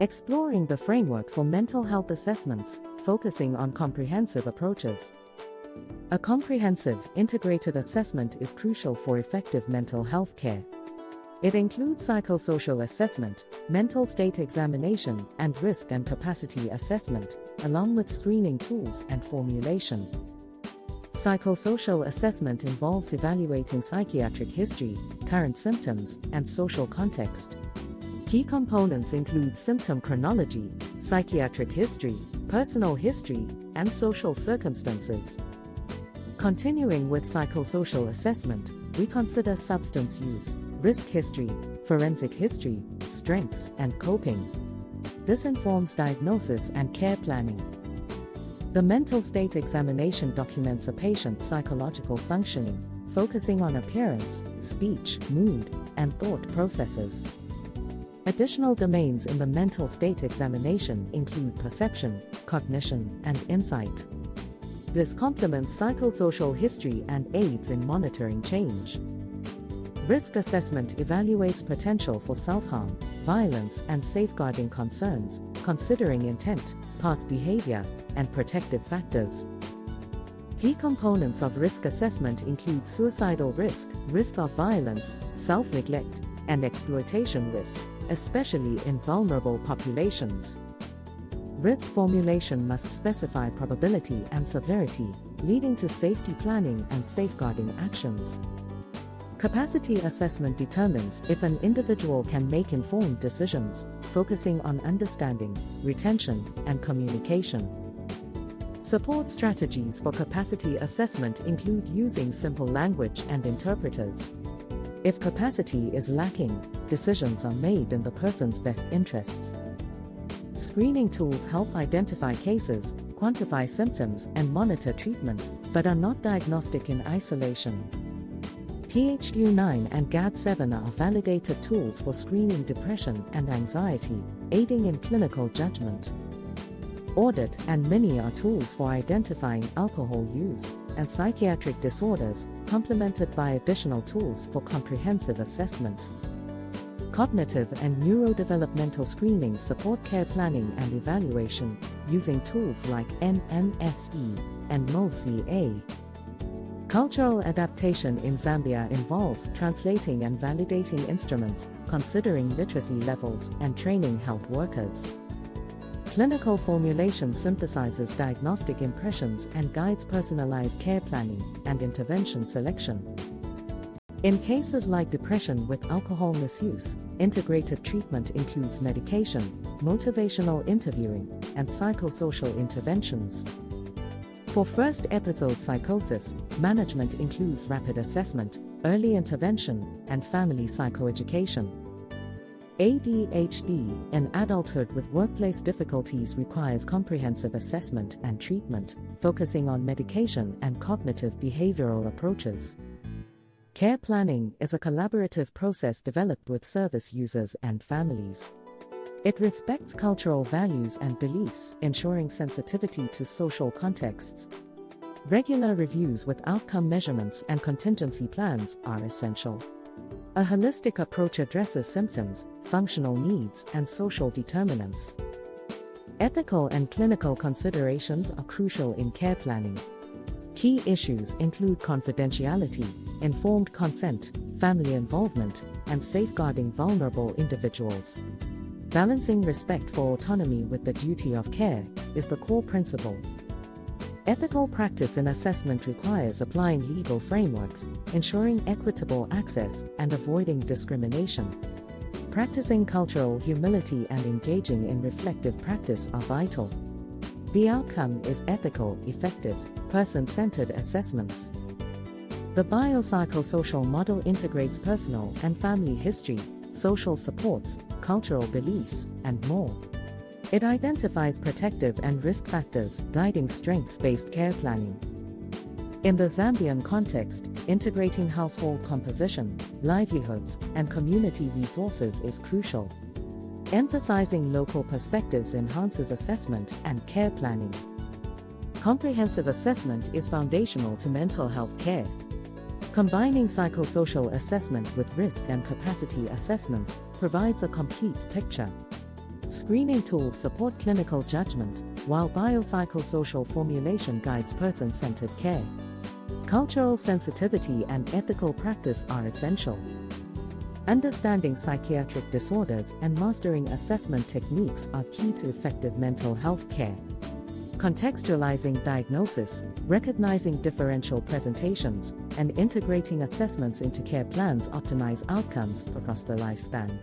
Exploring the framework for mental health assessments, focusing on comprehensive approaches. A comprehensive, integrated assessment is crucial for effective mental health care. It includes psychosocial assessment, mental state examination, and risk and capacity assessment, along with screening tools and formulation. Psychosocial assessment involves evaluating psychiatric history, current symptoms, and social context. Key components include symptom chronology, psychiatric history, personal history, and social circumstances. Continuing with psychosocial assessment, we consider substance use, risk history, forensic history, strengths, and coping. This informs diagnosis and care planning. The mental state examination documents a patient's psychological functioning, focusing on appearance, speech, mood, and thought processes. Additional domains in the mental state examination include perception, cognition, and insight. This complements psychosocial history and aids in monitoring change. Risk assessment evaluates potential for self-harm, violence, and safeguarding concerns, considering intent, past behavior, and protective factors. Key components of risk assessment include suicidal risk, risk of violence, self-neglect, and exploitation risk, especially in vulnerable populations. Risk formulation must specify probability and severity, leading to safety planning and safeguarding actions. Capacity assessment determines if an individual can make informed decisions, focusing on understanding, retention, and communication. Support strategies for capacity assessment include using simple language and interpreters. If capacity is lacking, decisions are made in the person's best interests. Screening tools help identify cases, quantify symptoms, and monitor treatment, but are not diagnostic in isolation. PHQ-9 and GAD-7 are validated tools for screening depression and anxiety, aiding in clinical judgment. Audit and MINI are tools for identifying alcohol use and psychiatric disorders, complemented by additional tools for comprehensive assessment. Cognitive and neurodevelopmental screenings support care planning and evaluation, using tools like MMSE and MOCA. Cultural adaptation in Zambia involves translating and validating instruments, considering literacy levels, and training health workers. Clinical formulation synthesizes diagnostic impressions and guides personalized care planning and intervention selection. In cases like depression with alcohol misuse, integrated treatment includes medication, motivational interviewing, and psychosocial interventions. For first episode psychosis, management includes rapid assessment, early intervention, and family psychoeducation. ADHD in adulthood with workplace difficulties requires comprehensive assessment and treatment, focusing on medication and cognitive behavioral approaches. Care planning is a collaborative process developed with service users and families. It respects cultural values and beliefs, ensuring sensitivity to social contexts. Regular reviews with outcome measurements and contingency plans are essential. A holistic approach addresses symptoms, functional needs, and social determinants. Ethical and clinical considerations are crucial in care planning. Key issues include confidentiality, informed consent, family involvement, and safeguarding vulnerable individuals. Balancing respect for autonomy with the duty of care is the core principle. Ethical practice in assessment requires applying legal frameworks, ensuring equitable access, and avoiding discrimination. Practicing cultural humility and engaging in reflective practice are vital. The outcome is ethical, effective, person-centered assessments. The biopsychosocial model integrates personal and family history, social supports, cultural beliefs, and more. It identifies protective and risk factors, guiding strengths-based care planning. In the Zambian context, integrating household composition, livelihoods, and community resources is crucial. Emphasizing local perspectives enhances assessment and care planning. Comprehensive assessment is foundational to mental health care. Combining psychosocial assessment with risk and capacity assessments provides a complete picture. Screening tools support clinical judgment, while biopsychosocial formulation guides person-centered care. Cultural sensitivity and ethical practice are essential. Understanding psychiatric disorders and mastering assessment techniques are key to effective mental health care. Contextualizing diagnosis, recognizing differential presentations, and integrating assessments into care plans optimize outcomes across the lifespan.